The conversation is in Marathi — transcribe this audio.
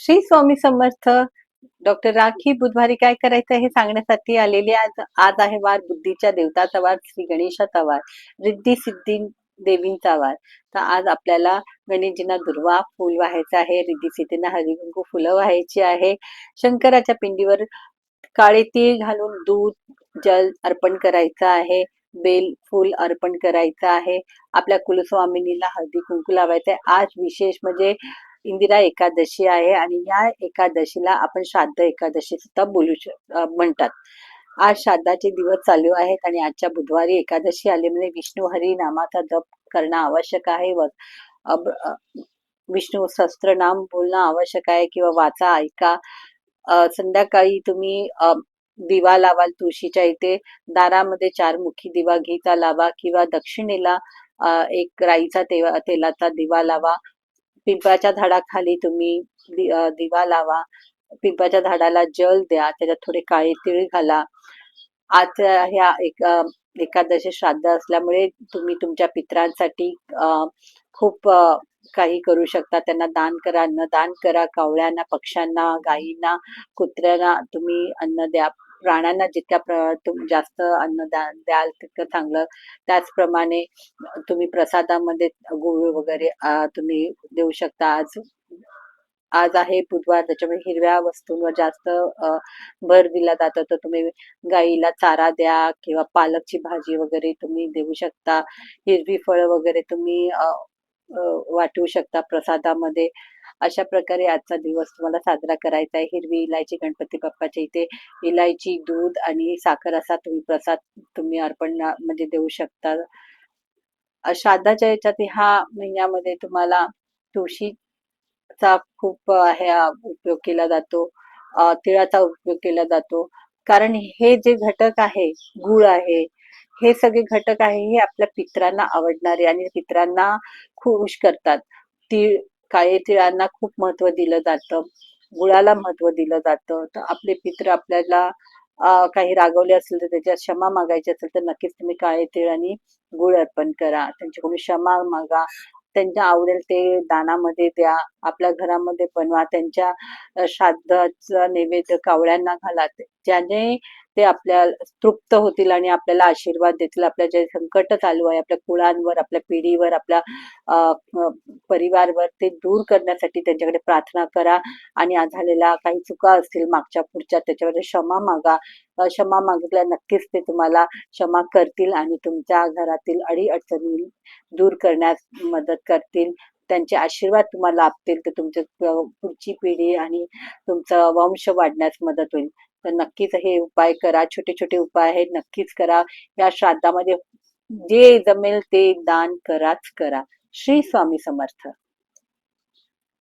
श्री स्वामी समर्थ. डॉक्टर राखी बुधवारी काय करायचं हे सांगण्यासाठी आलेली आज आज आहे वार बुद्धीच्या देवताचा वार, श्री गणेशाचा वार, रिद्धी सिद्धी देवींचा वार. तर आज आपल्याला गणेशजींना दुर्वा फूल व्हायचं आहे, रिद्धी सिद्धींना हळदी फुलं व्हायची आहे. शंकराच्या पिंडीवर काळे तीळ घालून दूध जल अर्पण करायचं आहे, बेल फूल अर्पण करायचं आहे. आपल्या कुलस्वामिनीला हळदी कुंकू लावायचं आहे. आज विशेष म्हणजे इंदिरा एकादशी आहे आणि या एकादशीला आपण श्राद्ध एकादशी सुद्धा म्हणतात. आज श्राद्धाचे दिवस चालू आहेत आणि आजच्या बुधवारी एकादशी आली म्हणजे विष्णू हरी नामाचा जप करणं आवश्यक आहे व विष्णू सहस्त्रनाम बोलणं आवश्यक आहे किंवा वाचा ऐका. संध्याकाळी तुम्ही दिवा लावाल तुळशीच्या इथे, दारामध्ये 4 मुखी दिवा घीचा लावा किंवा दक्षिणेला एक राईचा तेलाचा दिवा लावा. पिंपळाच्या झाडाखाली तुम्ही दिवा लावा. पिंपळाच्या झाडाला जल द्या, त्याच्यात थोडे काळे तीळ घाला. आज ह्या एकादशी श्राद्ध असल्यामुळे तुम्ही तुमच्या पित्रांसाठी खूप काही करू शकता. त्यांना दान करा, अन्नदान करा. कावळ्यांना, पक्ष्यांना, गायींना, कुत्र्यांना तुम्ही अन्न द्या. प्राण्यांना जितक्या जास्त अन्नदान द्याल तितकं चांगलं. त्याचप्रमाणे तुम्ही प्रसादामध्ये गुळ वगैरे तुम्ही देऊ शकता. आज आहे बुधवार, त्याच्यामुळे हिरव्या वस्तूंवर जास्त भर दिला जातो. तर तुम्ही गाईला चारा द्या किंवा पालकची भाजी वगैरे तुम्ही देऊ शकता. हिरवी फळं वगैरे तुम्ही वाटू शकता प्रसादामध्ये. अशा प्रकारे आजचा दिवस तुम्हाला साजरा करायचा आहे. हिरवी इलायची गणपती बाप्पाच्या इथे इलायची, दूध आणि साखर असा तुम्ही प्रसाद तुम्ही अर्पण म्हणजे देऊ शकता. श्राद्धाच्या याच्यात ह्या महिन्यामध्ये तुम्हाला तुळशीचा खूप उपयोग केला जातो. तिळाचा उपयोग केला जातो. कारण हे जे घटक आहे, गूळ आहे, हे सगळे घटक आहे हे आपल्या पित्रांना आवडणारे आणि पित्रांना खुश करतात. काळे तिळांना खूप महत्व दिलं जातं, गुळाला महत्व दिलं जातं. तर आपले पित्र आपल्याला काही रागवले असेल तर त्याच्यात क्षमा मागायची असेल तर नक्कीच तुम्ही काळे तीळ आणि गुळ अर्पण करा. त्यांच्याकडून क्षमा मागा. त्यांच्या आवडेल ते दानामध्ये द्या. आपल्या घरामध्ये बनवा. त्यांच्या श्राद्धाचा नैवेद्य कावळ्यांना घाला. ज्याने ते आपल्या तृप्त होतील आणि आपल्याला आशीर्वाद देतील. आपल्या जे संकट चालू आहे आपल्या कुळांवर, आपल्या पिढीवर, आपल्या परिवारवर ते दूर करण्यासाठी त्यांच्याकडे प्रार्थना करा आणि झालेल्या काही चुका असतील मागच्या पुढच्या त्याच्यावर क्षमा मागा. क्षमा मागितल्या नक्कीच ते तुम्हाला क्षमा करतील आणि तुमच्या घरातील अडीअडचणी दूर करण्यास मदत करतील. त्यांचे आशीर्वाद तुम्हाला लाभतील तर तुमची पुढची पिढी आणि तुमचा वंश वाढण्यास मदत होईल. तर नक्कीच हे उपाय करा. छोटे छोटे उपाय आहेत, नक्कीच करा. या श्राद्धामध्ये जे जमेल ते दान करा. श्री स्वामी समर्थ.